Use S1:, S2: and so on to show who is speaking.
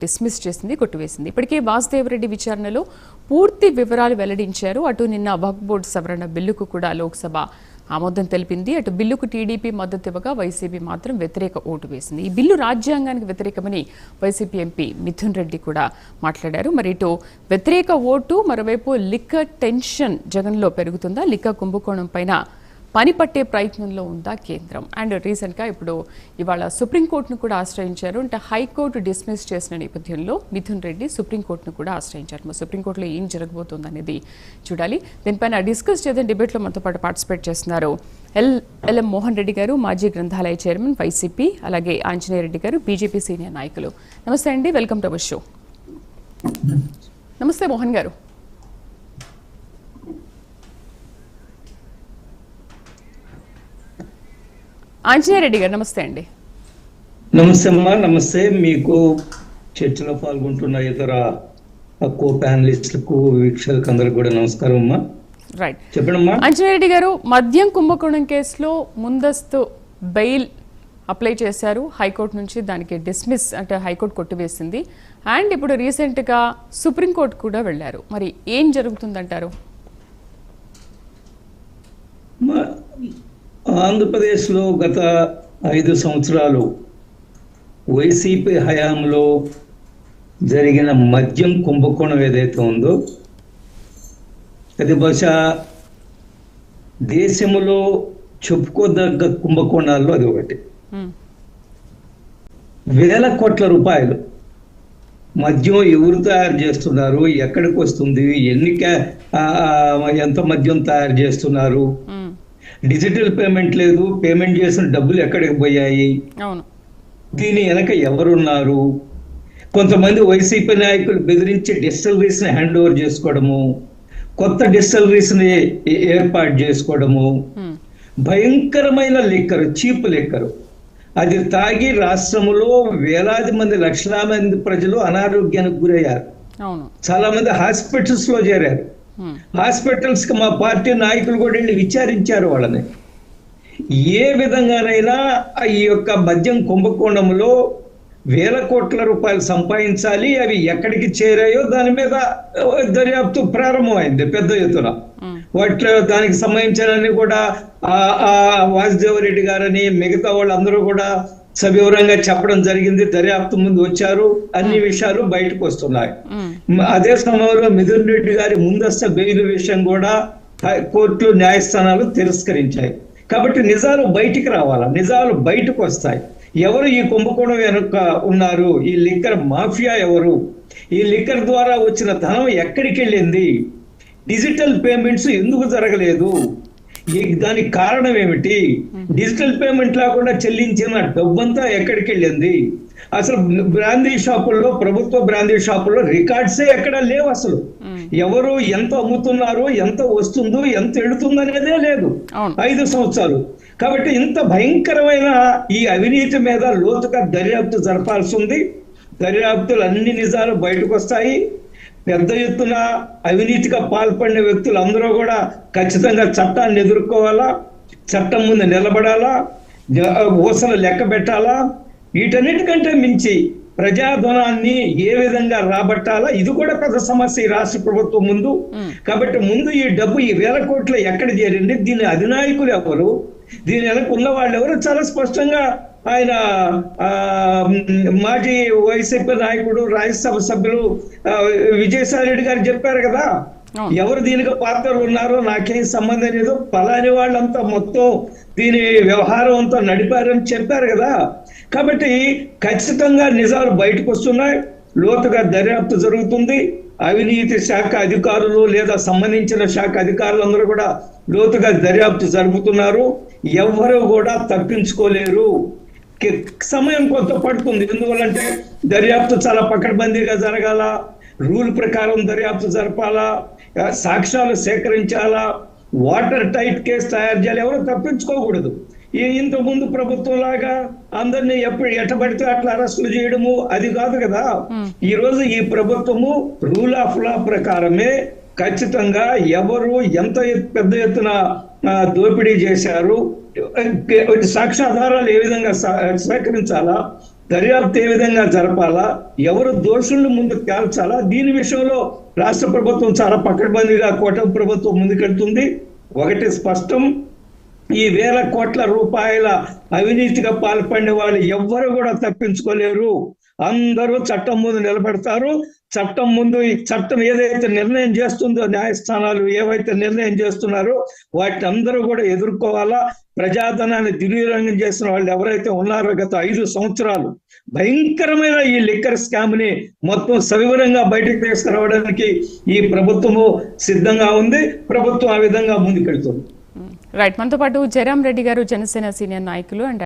S1: Dismiss చేసింది, కొట్టివేసింది. ఇప్పటికే వాసుదేవరెడ్డి విచారణలో పూర్తి వివరాలు వెల్లడించారు. అటు నిన్న వక్ఫ్ బోర్డు సవరణ బిల్లుకు కూడా లోక్సభ ఆమోదం తెలిపింది. అటు బిల్లుకు టీడీపీ మద్దతు ఇవ్వగా వైసీపీ మాత్రం వ్యతిరేక ఓటు వేసింది. ఈ బిల్లు రాజ్యాంగానికి వ్యతిరేకమని వైసీపీ ఎంపీ మిథున్ రెడ్డి కూడా మాట్లాడారు. మరి ఇటు వ్యతిరేక ఓటు, మరోవైపు లిక్కర్ టెన్షన్ జగన్లో పెరుగుతుందా, లిక్కర్ కుంభకోణం పైన పని పట్టే ప్రయత్నంలో ఉందా కేంద్రం? అండ్ రీసెంట్గా ఇప్పుడు ఇవాళ సుప్రీంకోర్టును కూడా ఆశ్రయించారు. అంటే హైకోర్టు డిస్మిస్ చేసిన నేపథ్యంలో మిథున్ రెడ్డి సుప్రీంకోర్టును కూడా ఆశ్రయించారు. మరి సుప్రీంకోర్టులో ఏం జరగబోతుంది అనేది చూడాలి. దీనిపైన డిస్కస్ చేద్దాం. డిబేట్లో మనతో పాటు పార్టిసిపేట్ చేస్తున్నారు ఎల్ఎం మోహన్ రెడ్డి గారు, మాజీ గ్రంథాలయ చైర్మన్ వైసీపీ, అలాగే ఆంజనేయ రెడ్డి గారు, బీజేపీ సీనియర్ నాయకులు. నమస్తే అండి, వెల్కమ్ టు అవర్ షో. నమస్తే మోహన్ గారు. ఆంజనేయ రెడ్డి గారు నమస్తే అండి.
S2: నమస్తే అమ్మా. నమస్తే మీకు, చర్చలో పాల్గొంటున్న ఇతర కో ప్యానలిస్టులకు, వీక్షకులకు అందరికి కూడా నమస్కారం అమ్మా.
S1: రైట్,
S2: చెప్పండమ్మా.
S1: ఆంజనేయ రెడ్డి గారు, మద్యం కుంభకోణం కేసులో ముందస్తు బెయిల్ అప్లై చేశారు హైకోర్టు నుంచి. దానికి డిస్మిస్ అంటే హైకోర్టు కొట్టివేసింది. అండ్ ఇప్పుడు రీసెంట్గా సుప్రీంకోర్టు కూడా వెళ్ళారు. మరి ఏం జరుగుతుందంటారు?
S2: ఆంధ్రప్రదేశ్లో గత 5 సంవత్సరాలు వైసీపీ హయాంలో జరిగిన మద్యం కుంభకోణం ఏదైతే ఉందో అది బహుశా దేశంలో చెప్పుకోదగ్గ కుంభకోణాల్లో అది ఒకటి. వేల కోట్ల రూపాయలు మద్యం ఎవరు తయారు చేస్తున్నారు, ఎక్కడికి వస్తుంది, ఎంత మద్యం తయారు చేస్తున్నారు, డిజిటల్ పేమెంట్ లేదు, పేమెంట్ చేసిన డబ్బులు ఎక్కడికి పోయాయి, దీని వెనక ఎవరున్నారు, కొంతమంది వైసీపీ నాయకులు బెదిరించి డిస్టిలరీస్ ని హ్యాండ్ ఓవర్ చేసుకోవడము, కొత్త డిస్టిలరీస్ ని ఏర్పాటు చేసుకోవడము, భయంకరమైన లిక్కర్, చీప్ లిక్కర్, అది తాగి రాష్ట్రంలో వేలాది మంది, లక్షల మంది ప్రజలు అనారోగ్యానికి గురయ్యారు. చాలా మంది హాస్పిటల్స్ లో చేరారు. హాస్పిటల్స్ కి మా పార్టీ నాయకులు కూడా వెళ్ళి విచారించారు వాళ్ళని. ఏ విధంగానైనా ఈ యొక్క మద్యం కుంభకోణంలో వేల కోట్ల రూపాయలు సంపాదించాలి, అవి ఎక్కడికి చేరాయో దాని మీద దర్యాప్తు ప్రారంభమైంది పెద్ద ఎత్తున. వాటిలో దానికి సంబంధించిన కూడా వాసుదేవరెడ్డి గారని మిగతా వాళ్ళందరూ కూడా సవివరంగా చెప్పడం జరిగింది. దర్యాప్తు ముందు వచ్చారు, అన్ని విషయాలు బయటకు వస్తున్నాయి. అదే సమయంలో మిథున్ రెడ్డి గారి ముందస్తు బెయిల్ విషయం కూడా కోర్టులు, న్యాయస్థానాలు తిరస్కరించాయి. కాబట్టి నిజాలు బయటికి రావాలా, నిజాలు బయటకు వస్తాయి. ఎవరు ఈ కుంభకోణం వెనుక ఉన్నారు, ఈ లిక్కర్ మాఫియా ఎవరు, ఈ లిక్కర్ ద్వారా వచ్చిన ధనం ఎక్కడికి వెళ్ళింది, డిజిటల్ పేమెంట్స్ ఎందుకు జరగలేదు, దానికి కారణం ఏమిటి, డిజిటల్ పేమెంట్ లేకుండా చెల్లించిన డబ్బంతా ఎక్కడికి వెళ్ళింది, అసలు బ్రాందీ షాపుల్లో, ప్రభుత్వ బ్రాందీ షాపుల్లో రికార్డ్సే ఎక్కడ లేవు. అసలు ఎవరు ఎంత అమ్ముతున్నారు, ఎంత వస్తుందో, ఎంత ఎడుతుందో అనేదే లేదు 5 సంవత్సరాలు. కాబట్టి ఇంత భయంకరమైన ఈ అవినీతి మీద లోతుగా దర్యాప్తు జరపాల్సి ఉంది. దర్యాప్తులు అన్ని నిజాలు బయటకు వస్తాయి. పెద్ద ఎత్తున అవినీతిగా పాల్పడిన వ్యక్తులు అందరూ కూడా ఖచ్చితంగా చట్టాన్ని ఎదుర్కోవాలా, చట్టం ముందు నిలబడాలా, ఊసలు లెక్క పెట్టాలా. వీటన్నిటికంటే మించి ప్రజాధనాన్ని ఏ విధంగా రాబట్టాలా, ఇది కూడా పెద్ద సమస్య ఈ రాష్ట్ర ప్రభుత్వం ముందు. కాబట్టి ముందు ఈ డబ్బు, ఈ వేల కోట్లు ఎక్కడ చేరింది, దీని అధినాయకులు ఎవరు, దీని వెనక ఉన్న వాళ్ళు ఎవరు, చాలా స్పష్టంగా ఆయన మాజీ వైసీపీ నాయకుడు, రాజ్యసభ సభ్యులు విజయసాయి రెడ్డి గారు చెప్పారు కదా, ఎవరు దీనికి పాత్రలు ఉన్నారో నాకేం సంబంధం లేదు, పలాని వాళ్ళంతా మొత్తం దీని వ్యవహారం అంతా నడిపారని చెప్పారు కదా. కాబట్టి ఖచ్చితంగా నిజాలు బయటకు వస్తున్నాయి, లోతుగా దర్యాప్తు జరుగుతుంది. అవినీతి శాఖ అధికారులు లేదా సంబంధించిన శాఖ అధికారులు అందరూ కూడా లోతుగా దర్యాప్తు జరుపుతున్నారు. ఎవ్వరూ కూడా తప్పించుకోలేరు. సమయం కొంత పడుతుంది, ఎందువల్లంటే దర్యాప్తు చాలా పకడ్బందీగా జరగాల, రూల్ ప్రకారం దర్యాప్తు జరపాలా, సాక్ష్యాలు సేకరించాలా, వాటర్ టైట్ కేసు తయారు చేయాలి. ఎవరు తప్పించుకోకూడదు. ఇంతకుముందు ప్రభుత్వం లాగా అందరినీ ఎట్టబడితే అట్లా అరెస్టులు చేయడము అది కాదు కదా. ఈ రోజు ఈ ప్రభుత్వము రూల్ ఆఫ్ లా ప్రకారమే ఖచ్చితంగా ఎవరు ఎంత పెద్ద ఎత్తున దోపిడీ చేశారు, సాక్ష్యాధారాలు ఏ విధంగా సేకరించాలా, దర్యాప్తు ఏ విధంగా జరపాలా, ఎవరు దోషులను ముందుకు తేల్చాలా, దీని విషయంలో రాష్ట్ర ప్రభుత్వం చాలా పకడ్బందీగా కూటమి ప్రభుత్వం ముందుకెళ్తుంది. ఒకటి స్పష్టం, ఈ వేల కోట్ల రూపాయల అవినీతిగా పాల్పడిన వాళ్ళు ఎవ్వరు కూడా తప్పించుకోలేరు. అందరూ చట్టం ముందు నిలబెడతారు. చట్టం ముందు ఈ చట్టం ఏదైతే నిర్ణయం చేస్తుందో, న్యాయస్థానాలు ఏవైతే నిర్ణయం చేస్తున్నారో వాటిని అందరూ కూడా ఎదుర్కోవాలా. ప్రజాధనాన్ని దుర్వినియోగం చేసిన వాళ్ళు ఎవరైతే ఉన్నారో గత 5 సంవత్సరాలు భయంకరమైన ఈ లిక్కర్ స్కామ్ ని మొత్తం సవివరంగా బయటకు తీసుకురావడానికి ఈ ప్రభుత్వము సిద్ధంగా ఉంది. ప్రభుత్వం ఆ విధంగా ముందుకెళ్తుంది.
S1: రైట్, మనతో పాటు జయరాం రెడ్డి గారు, జనసేన సీనియర్ నాయకులు అండ్